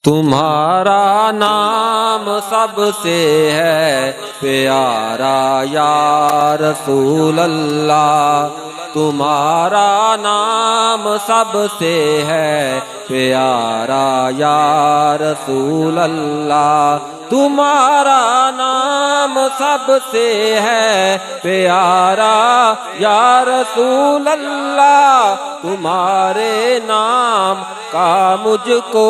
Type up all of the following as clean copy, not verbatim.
تمہارا نام سب سے ہے پیارا یا رسول اللہ، تمہارا نام سب سے ہے پیارا یا رسول اللہ، تمہارا نام سب سے ہے پیارا یا رسول اللہ، تمہارے نام کا مجھ کو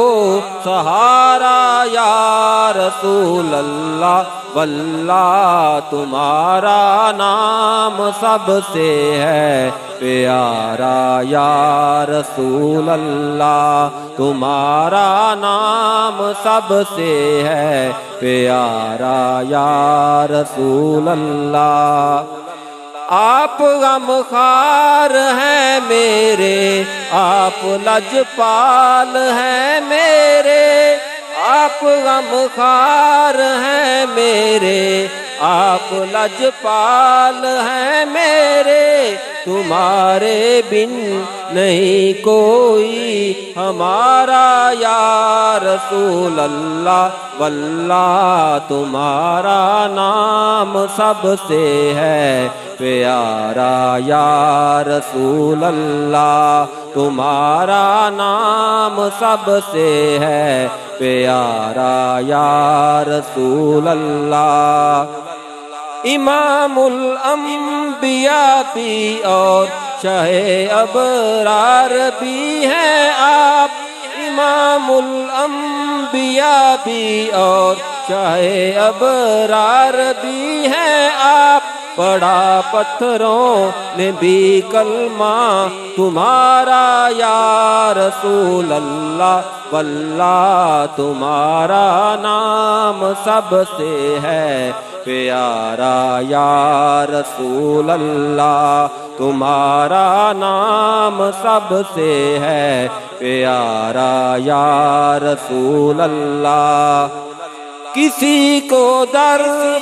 سہارا یا رسول اللہ، واللہ تمہارا نام سب سے ہے پیارا یا رسول اللہ، تمہارا نام سب سے ہے پیارا یا رسول اللہ۔ آپ غمخوار ہیں میرے، آپ لجپال ہیں میرے، آپ غمخوار ہیں میرے، آپ لجپال ہیں میرے، تمہارے بن نہیں کوئی ہمارا یا رسول اللہ، واللہ تمہارا نام سب سے ہے پیارا یا رسول اللہ، تمہارا نام سب سے ہے پیارا یا رسول اللہ۔ امام الانبیاء بھی اور شاہ ابرار بھی ہیں آپ، امام الانبیاء بھی اور شاہ ابرار بھی ہیں آپ، پڑھا پتھروں نے بھی کلمہ تمہارا یا رسول اللہ، واللہ تمہارا نام سب سے ہے پیارا یا رسول اللہ، تمہارا نام سب سے ہے پیارا یا رسول اللہ۔ کسی کو در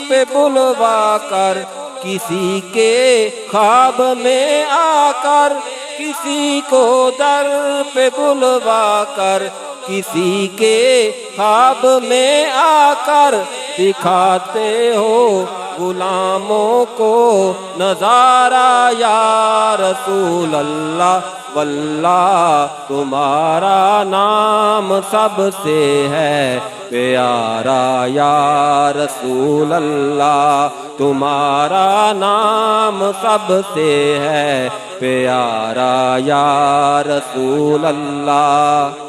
پہ بلوا کر، کسی کے خواب میں آ کر، کسی کو در پہ بلوا کر، کسی کے خواب میں آ کر، دکھاتے ہو غلاموں کو نظارہ یا رسول اللہ، واللہ تمہارا نام سب سے ہے پیارا یا رسول اللہ، تمہارا نام سب سے ہے پیارا یا رسول اللہ۔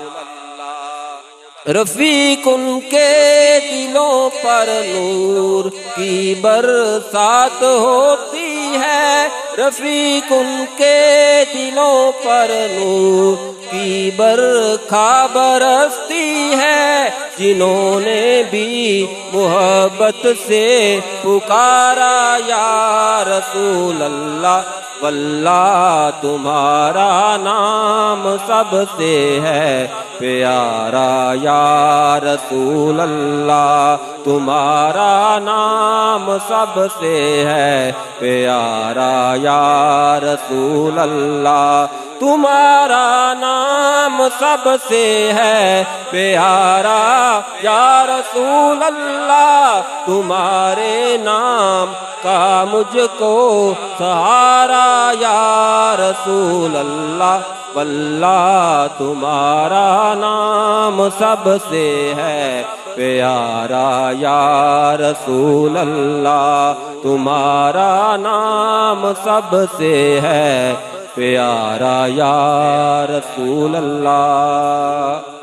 رفیق ان کے دلوں پر نور کی برسات ہوتی ہے، رفیق ان کے دلوں پر نور کی برکھا برستی ہے، جنہوں نے بھی محبت سے پکارا یا رسول اللہ، واللہ تمہارا نام سب سے ہے پیارا یا رسول اللہ، تمہارا نام سب سے ہے پیارا یا رسول اللہ، تمہارا نام سب سے ہے پیارا یا رسول اللہ، تمہارے نام کا مجھ کو سہارا یا رسول اللہ، واللہ تمہارا نام سب سے ہے پیارا یا رسول اللہ، تمہارا نام سب سے ہے پیارا یا رسول اللہ۔